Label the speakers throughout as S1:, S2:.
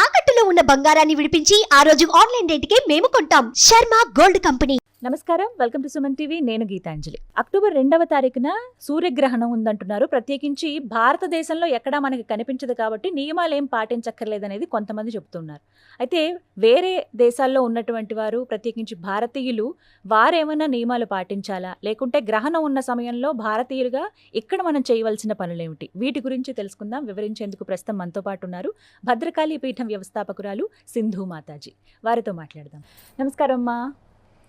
S1: తాకట్టులో ఉన్న బంగారాన్ని విడిపించి ఆ రోజు ఆన్లైన్ రేటుకే మేము కొంటాం. Sharma gold company.
S2: నమస్కారం, వెల్కమ్ టు సుమన్ టీవీ. నేను గీతాంజలి. అక్టోబర్ 2వ తారీఖున సూర్యగ్రహణం ఉందంటున్నారు. ప్రత్యేకించి భారతదేశంలో ఎక్కడా మనకి కనిపించదు కాబట్టి నియమాలు ఏం పాటించక్కర్లేదనేది కొంతమంది చెప్తున్నారు. అయితే వేరే దేశాల్లో ఉన్నటువంటి వారు, ప్రత్యేకించి భారతీయులు, వారేమైనా నియమాలు పాటించాలా, లేకుంటే గ్రహణం ఉన్న సమయంలో భారతీయులుగా ఇక్కడ మనం చేయవలసిన పనులేమిటి, వీటి గురించి తెలుసుకుందాం. వివరించేందుకు ప్రస్తుతం మనతో పాటు ఉన్నారు భద్రకాళి పీఠం వ్యవస్థాపకురాలు సింధు మాతాజీ. వారితో మాట్లాడదాం. నమస్కారం అమ్మా,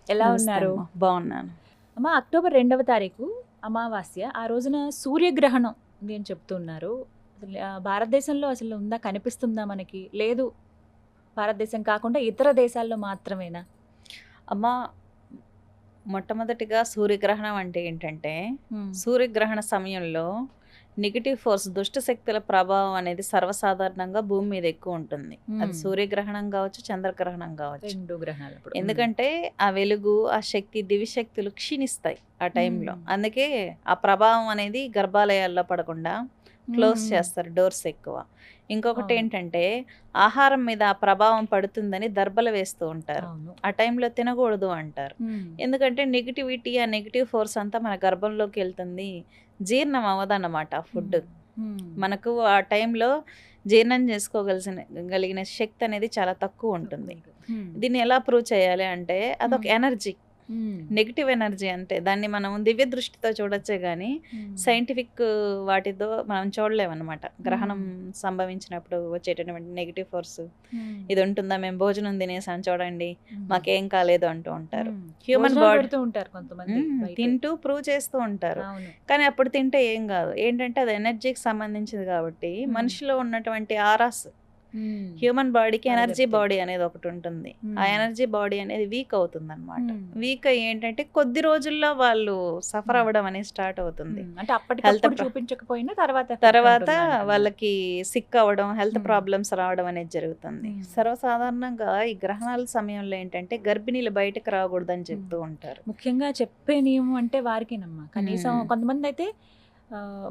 S2: ఎలా ఉన్నారు?
S3: బాగున్నాను
S2: అమ్మ. అక్టోబర్ 2వ తారీఖు అమావాస్య, ఆ రోజున సూర్యగ్రహణం ఉంది అని చెప్తున్నారు. అసలు భారతదేశంలో అసలు ఉందా, కనిపిస్తుందా మనకి? లేదు, భారతదేశం కాకుండా ఇతర దేశాల్లో మాత్రమేనా?
S3: అమ్మ, మొట్టమొదటిగా సూర్యగ్రహణం అంటే ఏంటంటే, సూర్యగ్రహణ సమయంలో నెగిటివ్ ఫోర్స్, దుష్ట శక్తుల ప్రభావం అనేది సర్వసాధారణంగా భూమి మీద ఎక్కువ ఉంటుంది. అది సూర్యగ్రహణం కావచ్చు, చంద్రగ్రహణం కావచ్చు,
S2: రెండు గ్రహణాలు.
S3: ఎందుకంటే ఆ వెలుగు, ఆ శక్తి, దివి శక్తులు క్షీణిస్తాయి ఆ టైంలో. అందుకే ఆ ప్రభావం అనేది గర్భాలయాల్లో పడకుండా క్లోజ్ చేస్తారు, డోర్స్ ఎక్కువ. ఇంకొకటి ఏంటంటే, ఆహారం మీద ఆ ప్రభావం పడుతుందని దర్బలు వేస్తూ ఉంటారు. ఆ టైంలో తినకూడదు అంటారు. ఎందుకంటే నెగిటివిటీ, ఆ నెగిటివ్ ఫోర్స్ అంతా మన గర్భంలోకి వెళ్తుంది, జీర్ణం అవ్వదన్నమాట ఫుడ్. మనకు ఆ టైంలో జీర్ణం చేసుకోగలిగిన శక్తి అనేది చాలా తక్కువ ఉంటుంది. దీన్ని ఎలా ప్రూవ్ చేయాలి అంటే, అదొక ఎనర్జీ, నెగిటివ్ ఎనర్జీ. అంటే దాన్ని మనం దివ్య దృష్టితో చూడొచ్చే గానీ సైంటిఫిక్ వాటితో మనం చూడలేమన్నమాట. గ్రహణం సంభవించినప్పుడు వచ్చేటటువంటి నెగిటివ్ ఫోర్స్ ఇది ఉంటుందా, మేము భోజనం తినేసాం చూడండి, మాకేం కాలేదు అంటూ ఉంటారు. హ్యూమన్ బాడీ తింటూ ప్రూవ్ చేస్తూ ఉంటారు. కానీ అప్పుడు తింటే ఏం కాదు. ఏంటంటే అది ఎనర్జీకి సంబంధించింది కాబట్టి, మనిషిలో ఉన్నటువంటి ఆరాస్, హ్యూమన్ బాడీకి ఎనర్జీ బాడీ అనేది ఒకటి ఉంటుంది. ఆ ఎనర్జీ బాడీ అనేది వీక్ అవుతుంది అనమాట. వీక్ ఏంటంటే కొద్ది రోజుల్లో వాళ్ళు సఫర్ అవ్వడం అనేది స్టార్ట్ అవుతుంది.
S2: అంటే హెల్త్ చూపించకపోయినా
S3: తర్వాత వాళ్ళకి సిక్ అవ్వడం, హెల్త్ ప్రాబ్లమ్స్ రావడం అనేది జరుగుతుంది. సర్వసాధారణంగా ఈ గ్రహణాల సమయంలో ఏంటంటే గర్భిణీలు బయటకు రాకూడదని చెప్తూ ఉంటారు.
S2: ముఖ్యంగా చెప్పే నియమం అంటే వారికేనమ్మా. కనీసం కొంతమంది అయితే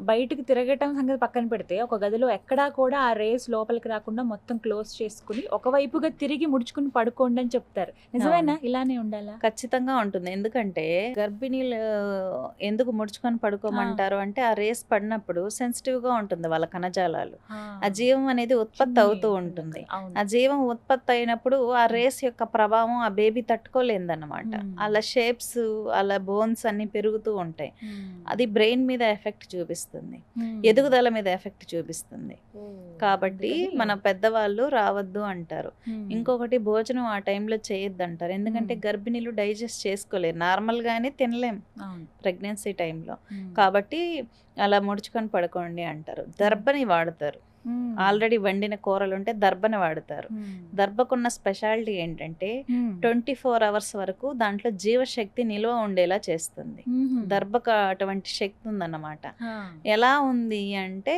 S2: బయటకు తిరగటం సంగతి పక్కన పెడితే, ఒక గదిలో ఎక్కడా కూడా ఆ రేస్ లోపలికి రాకుండా మొత్తం క్లోజ్ చేసుకుని ఒకవైపుగా తిరిగి ముడుచుకుని పడుకోండి అని చెప్తారు. నిజమేనా? ఇలానే ఉండాలా?
S3: ఖచ్చితంగా ఉంటుంది. ఎందుకంటే గర్భిణీలు ఎందుకు ముడుచుకొని పడుకోమంటారు అంటే, ఆ రేస్ పడినప్పుడు సెన్సిటివ్ గా ఉంటుంది వాళ్ళ కణజాలాలు. ఆ జీవం అనేది ఉత్పత్తి అవుతూ ఉంటుంది. ఆ జీవం ఉత్పత్తి అయినప్పుడు ఆ రేస్ యొక్క ప్రభావం ఆ బేబీ తట్టుకోలేదన్నమాట. అలా షేప్స్, అలా బోన్స్ అన్ని పెరుగుతూ ఉంటాయి. అది బ్రెయిన్ మీద ఎఫెక్ట్ చూపిస్తుంది, ఎదుగుదల మీద ఎఫెక్ట్ చూపిస్తుంది. కాబట్టి మన పెద్దవాళ్ళు రావద్దు అంటారు. ఇంకొకటి, భోజనం ఆ టైంలో చేయొద్దు అంటారు. ఎందుకంటే గర్భిణీలు డైజెస్ట్ చేసుకోలేరు, నార్మల్ గానే తినలేం ప్రెగ్నెన్సీ టైంలో. కాబట్టి అలా ముడుచుకొని పడుకోండి అంటారు. దర్భని వాడతారు. ఆల్రెడీ వండిన కూరలు ఉంటే దర్భని వాడతారు. దర్భకున్న స్పెషాలిటీ ఏంటంటే 24 hours వరకు దాంట్లో జీవశక్తి నిల్వ ఉండేలా చేస్తుంది. దర్భకు అటువంటి శక్తి ఉందన్నమాట. ఎలా ఉంది అంటే,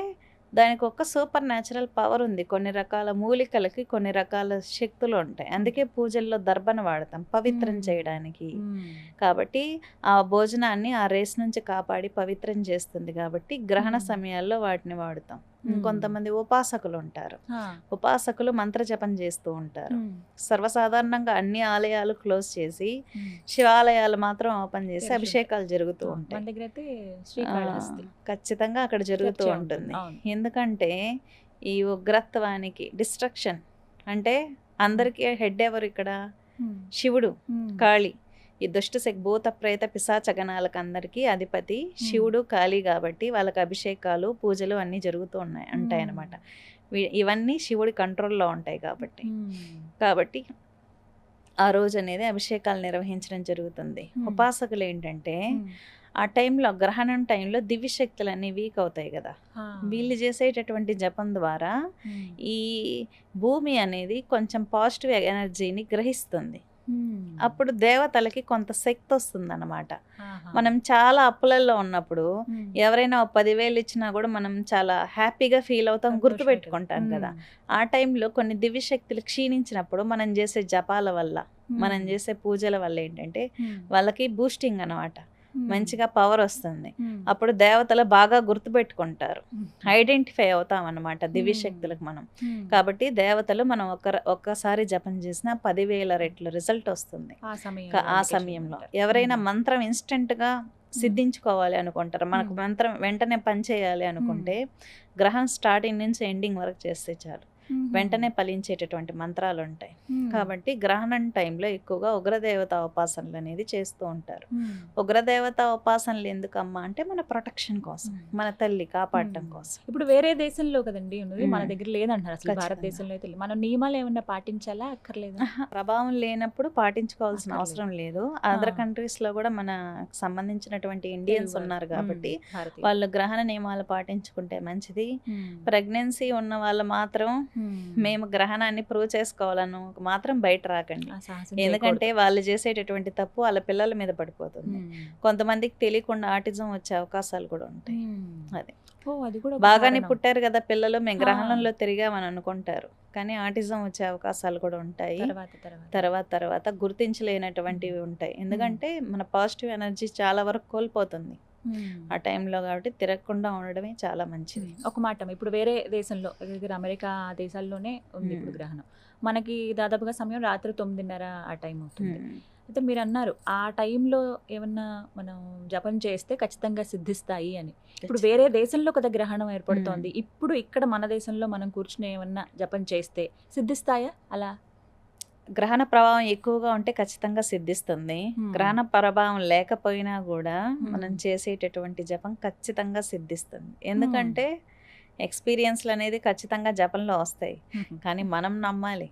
S3: దానికి ఒక సూపర్ న్యాచురల్ పవర్ ఉంది. కొన్ని రకాల మూలికలకి కొన్ని రకాల శక్తులు ఉంటాయి. అందుకే పూజల్లో దర్భను వాడతాం, పవిత్రం చేయడానికి. కాబట్టి ఆ భోజనాన్ని ఆ రేస్ నుంచి కాపాడి పవిత్రం చేస్తుంది. కాబట్టి గ్రహణ సమయాల్లో వాటిని వాడుతాం. కొంతమంది ఉపాసకులు ఉంటారు. ఉపాసకులు మంత్ర జపం చేస్తూ ఉంటారు. సర్వసాధారణంగా అన్ని ఆలయాలు క్లోజ్ చేసి శివాలయాలు మాత్రం ఓపెన్ చేసి అభిషేకాలు జరుగుతూ ఉంటాయి. ఖచ్చితంగా అక్కడ జరుగుతూ ఉంటుంది. ఎందుకంటే ఈ ఉగ్రత్వానికి డిస్ట్రక్షన్ అంటే, అందరికీ హెడ్ ఎవరు ఇక్కడ? శివుడు, కాళీ. ఈ దుష్టశక్తి, భూత ప్రేత పిశాచ గణాలకు అందరికీ అధిపతి శివుడు, కాళీ. కాబట్టి వాళ్ళకి అభిషేకాలు, పూజలు అన్నీ జరుగుతూ ఉంటాయి అన్నమాట. ఇవన్నీ శివుడి కంట్రోల్లో ఉంటాయి కాబట్టి ఆ రోజు అనేది అభిషేకాలు నిర్వహించడం జరుగుతుంది. ఉపాసకులు ఏంటంటే, ఆ టైంలో, గ్రహణం టైంలో దివ్యశక్తులు అన్నీ వీక్ అవుతాయి కదా. వీళ్ళు చేసేటటువంటి జపం ద్వారా ఈ భూమి అనేది కొంచెం పాజిటివ్ ఎనర్జీని గ్రహిస్తుంది. అప్పుడు దేవతలకి కొంత శక్తి వస్తుంది అన్నమాట. మనం చాలా అప్పులలో ఉన్నప్పుడు ఎవరైనా 10,000 ఇచ్చినా కూడా మనం చాలా హ్యాపీగా ఫీల్ అవుతాం, గుర్తుపెట్టుకుంటాం కదా. ఆ టైంలో కొన్ని దివ్య శక్తులు క్షీణించినప్పుడు మనం చేసే జపాల వల్ల, మనం చేసే పూజల వల్ల ఏంటంటే వాళ్ళకి బూస్టింగ్ అన్నమాట. మంచిగా పవర్ వస్తుంది. అప్పుడు దేవతలు బాగా గుర్తుపెట్టుకుంటారు, ఐడెంటిఫై అవుతాం అన్నమాట దివ్యశక్తులకు మనం. కాబట్టి దేవతలు మనం ఒక్కసారి జపం చేసినా 10,000 రెట్లు రిజల్ట్ వస్తుంది ఆ సమయంలో. ఎవరైనా మంత్రం ఇన్స్టెంట్గా సిద్ధించుకోవాలి అనుకుంటారు, మనకు మంత్రం వెంటనే పని చేయాలి అనుకుంటే గ్రహం స్టార్టింగ్ నుంచి ఎండింగ్ వరకు చేస్తే చాలు, వెంటనే ఫలించేటటువంటి మంత్రాలు ఉంటాయి. కాబట్టి గ్రహణం టైంలో ఎక్కువగా ఉగ్రదేవత ఉపాసనలు అనేది చేస్తూ ఉంటారు. ఉగ్రదేవత ఉపాసనలు ఎందుకమ్మా అంటే మన ప్రొటెక్షన్ కోసం, మన తల్లి కాపాడటం కోసం.
S2: ఇప్పుడు వేరే దేశంలో కదండి ఉన్నది, మన దగ్గర లేదంటారు అసలు. భారతదేశంలో అయితే మనం నియమాలు ఏమన్నా పాటించాలా అక్కర్లేదా?
S3: ప్రభావం లేనప్పుడు పాటించుకోవాల్సిన అవసరం లేదు. అదర్ కంట్రీస్ లో కూడా మన సంబంధించినటువంటి ఇండియన్స్ ఉన్నారు కాబట్టి వాళ్ళు గ్రహణ నియమాలు పాటించుకుంటే మంచిది. ప్రెగ్నెన్సీ ఉన్న వాళ్ళు మాత్రం మేము గ్రహణాన్ని ప్రూవ్ చేసుకోవాలను మాత్రం బయట రాకండి, ఎందుకంటే వాళ్ళు చేసేటటువంటి తప్పు వాళ్ళ పిల్లల మీద పడిపోతుంది. కొంతమందికి తెలియకుండా ఆటిజం వచ్చే అవకాశాలు కూడా ఉంటాయి. అది బాగానే పుట్టారు కదా పిల్లలు, మేము గ్రహణంలో తిరిగామని అనుకుంటారు, కానీ ఆటిజం వచ్చే అవకాశాలు కూడా ఉంటాయి. తర్వాత గుర్తించలేనటువంటివి ఉంటాయి, ఎందుకంటే మన పాజిటివ్ ఎనర్జీ చాలా వరకు కోల్పోతుంది ఆ టైంలో. కాబట్టి తిరగకుండా ఉండడమే చాలా మంచిది.
S2: ఒక మాట, ఇప్పుడు వేరే దేశంలో అమెరికా దేశాల్లోనే ఉంది ఇప్పుడు గ్రహణం, మనకి దాదాపుగా సమయం రాత్రి 9:30 ఆ టైం అవుతుంది. అయితే మీరు అన్నారు ఆ టైంలో ఏమన్నా మనం జపం చేస్తే ఖచ్చితంగా సిద్ధిస్తాయి అని. ఇప్పుడు వేరే దేశంలో కదా గ్రహణం ఏర్పడుతోంది, ఇప్పుడు ఇక్కడ మన దేశంలో మనం కూర్చుని ఏమన్నా జపం చేస్తే సిద్ధిస్తాయా? అలా
S3: గ్రహణ ప్రభావం ఎక్కువగా ఉంటే ఖచ్చితంగా సిద్ధిస్తుంది. గ్రహణ ప్రభావం లేకపోయినా కూడా మనం చేసేటటువంటి జపం ఖచ్చితంగా సిద్ధిస్తుంది. ఎందుకంటే ఎక్స్పీరియన్స్లు అనేది ఖచ్చితంగా జపంలో వస్తాయి, కానీ మనం నమ్మాలి.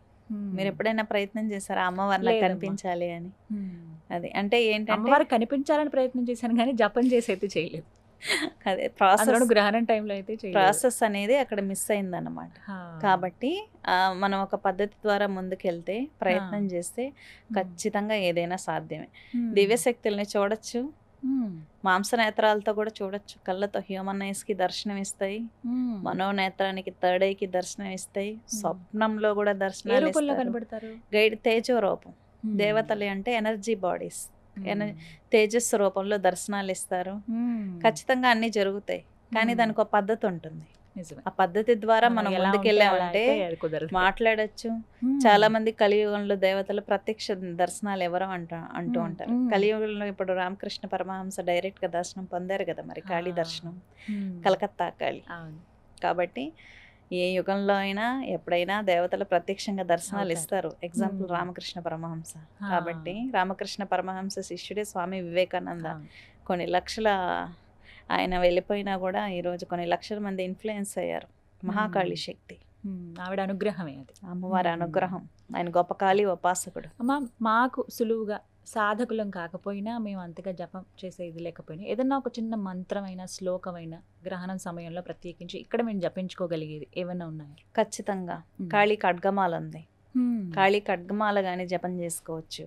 S3: మీరు ఎప్పుడైనా ప్రయత్నం చేశారా అమ్మవారిని కనిపించాలి అని? అది అంటే ఏంటంటే
S2: అమ్మవారు కనిపించాలని ప్రయత్నం చేశాను కానీ జపం చేసి అయితే చేయలేదు.
S3: అదే ప్రాసెస్,
S2: గ్రహణం టైంలో అయితే
S3: ప్రాసెస్ అనేది అక్కడ మిస్ అయిందన్నమాట. కాబట్టి మనం ఒక పద్ధతి ద్వారా ముందుకెళ్తే, ప్రయత్నం చేస్తే ఖచ్చితంగా ఏదైనా సాధ్యమే. దివ్యశక్తుల్ని చూడొచ్చు, మాంసనేత్రాలతో కూడా చూడొచ్చు, కళ్ళతో హ్యూమన్ ఐస్ కి దర్శనం ఇస్తాయి, మనోనేత్రానికి థర్డ్ ఐకి దర్శనం ఇస్తాయి, స్వప్నంలో కూడా దర్శనాలు
S2: కనబడతారు.
S3: గైడ్ తేజో రూపం, దేవతలు అంటే ఎనర్జీ బాడీస్, తేజస్సు రూపంలో దర్శనాలు ఇస్తారు. ఖచ్చితంగా అన్ని జరుగుతాయి, కానీ దానికి ఒక పద్ధతి ఉంటుంది. ఆ పద్ధతి ద్వారా మనం ముందుకెళ్ళామంటే మాట్లాడచ్చు. చాలా మంది కలియుగంలో దేవతలు ప్రత్యక్ష దర్శనాలు ఎవరో అంటూ ఉంటారు. కలియుగంలో ఇప్పుడు రామకృష్ణ పరమహంస డైరెక్ట్ గా దర్శనం పొందారు కదా మరి, కాళీ దర్శనం, కలకత్తా కాళీ. కాబట్టి ఏ యుగంలో అయినా ఎప్పుడైనా దేవతలు ప్రత్యక్షంగా దర్శనాలు ఇస్తారు. ఎగ్జాంపుల్ రామకృష్ణ పరమహంస. కాబట్టి రామకృష్ణ పరమహంస శిష్యుడే స్వామి వివేకానంద. కొన్ని లక్షల ఆయన వెళ్ళిపోయినా కూడా ఈరోజు కొన్ని లక్షల మంది ఇన్ఫ్లుయెన్స్ అయ్యారు. మహాకాళి శక్తి,
S2: ఆవిడ అనుగ్రహమే, అది
S3: అమ్మవారి అనుగ్రహం. ఆయన గొప్ప కాళీ ఉపాసకుడు.
S2: అమ్మ మాకు సులువుగా సాధకులం కాకపోయినా, మేము అంతగా జపం చేసేది లేకపోయినా, ఏదన్నా ఒక చిన్న మంత్రమైన శ్లోకమైన గ్రహణం సమయంలో ప్రత్యేకించి ఇక్కడ మేము జపించుకోగలిగేది ఏమన్నా ఉన్నాయా?
S3: ఖచ్చితంగా కాళీ ఖడ్గమాల ఉంది. కాళీ ఖడ్గమాల గాని జపం చేసుకోవచ్చు.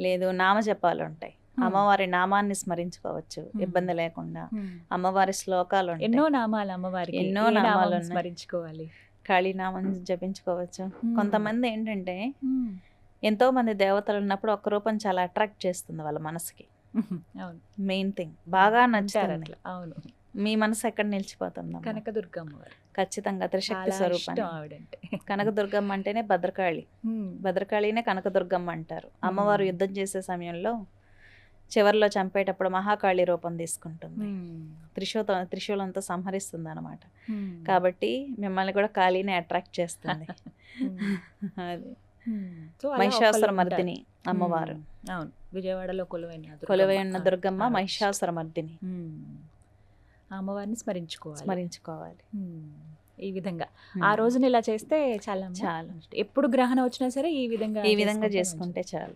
S3: లేదు నామ జపాలు ఉంటాయి, అమ్మవారి నామాన్ని స్మరించుకోవచ్చు ఇబ్బంది లేకుండా. అమ్మవారి శ్లోకాలు ఉంటాయి,
S2: ఎన్నో నామాలు అమ్మవారికి,
S3: ఎన్నో నామాలు
S2: స్మరించుకోవాలి.
S3: కాళీ నామం జపించుకోవచ్చు. కొంతమంది ఏంటంటే ఎంతో మంది దేవతలు ఉన్నప్పుడు ఒక రూపం చాలా అట్రాక్ట్ చేస్తుంది వాళ్ళ మనసుకి. మెయిన్ థింగ్ బాగా నచ్చుతుంది.
S2: అవును,
S3: మీ మనసు ఎక్కడ నిలిచిపోతుంది?
S2: కనకదుర్గమ్మ
S3: ఖచ్చితంగా త్రిశక్తి స్వరూపాన్ని. కనకదుర్గమ్మ అంటేనే భద్రకాళి, భద్రకాళినే కనకదుర్గమ్మ అంటారు. అమ్మవారు యుద్ధం చేసే సమయంలో చివరిలో చంపేటప్పుడు మహాకాళి రూపం తీసుకుంటుంది, త్రిశూలంతో సంహరిస్తుంది అనమాట. కాబట్టి మిమ్మల్ని కూడా కాళీని అట్రాక్ట్ చేస్తుంది. అది మహిషాసుర మర్దిని అమ్మవారు.
S2: అవును, విజయవాడలో
S3: కొలువైన దుర్గమ్మ మహిషాసుర మర్దిని.
S2: అమ్మవారిని స్మరించుకోవాలి. ఈ విధంగా
S3: ఆ
S2: రోజున ఇలా చేస్తే చాలా ఎప్పుడు గ్రహణం వచ్చినా సరే ఈ విధంగా
S3: చేసుకుంటే చాలు.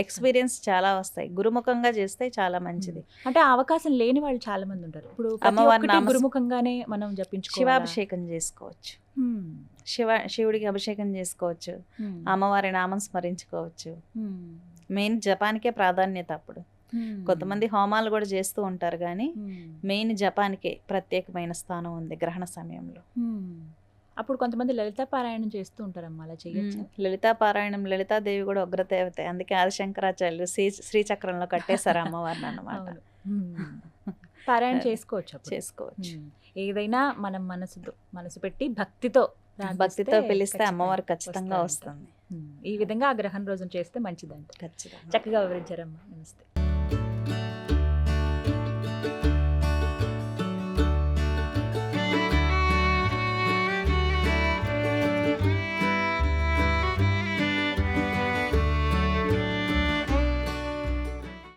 S3: ఎక్స్పీరియన్స్ చాలా వస్తాయి. గురుముఖంగా చేస్తే చాలా మంచిది.
S2: అంటే అవకాశం లేని వాళ్ళు చాలా మంది ఉంటారు. ఇప్పుడు అమ్మవారి గురుముఖంగానే మనం జపించుకోవాలి.
S3: శివాభిషేకం చేసుకోవచ్చు, శివుడికి అభిషేకం చేసుకోవచ్చు, అమ్మవారి నామం స్మరించుకోవచ్చు. మెయిన్ జపానికే ప్రాధాన్యత. అప్పుడు కొంతమంది హోమాలు కూడా చేస్తూ ఉంటారు, కానీ మెయిన్ జపానికే ప్రత్యేకమైన స్థానం ఉంది గ్రహణ సమయంలో.
S2: అప్పుడు కొంతమంది లలితా పారాయణం చేస్తూ ఉంటారమ్మా, అలా చేయొచ్చు?
S3: లలితా పారాయణం, లలితాదేవి కూడా ఉగ్రదేవత, అందుకే ఆదిశంకరాచార్యులు శ్రీచక్రంలో కట్టేశారు అమ్మవారిని అన్నమాట.
S2: పారాయణ చేసుకోవచ్చు అప్పుడు.
S3: చేసుకోవచ్చు.
S2: ఏదైనా మనం మనసు పెట్టి భక్తితో
S3: భక్తితో పిలిస్తే అమ్మవారు ఖచ్చితంగా వస్తుంది.
S2: ఈ విధంగా ఆ గ్రహణ రోజున చేస్తే మంచిదంట.
S3: ఖచ్చితంగా.
S2: చక్కగా వివరించారమ్మా. నమస్తే.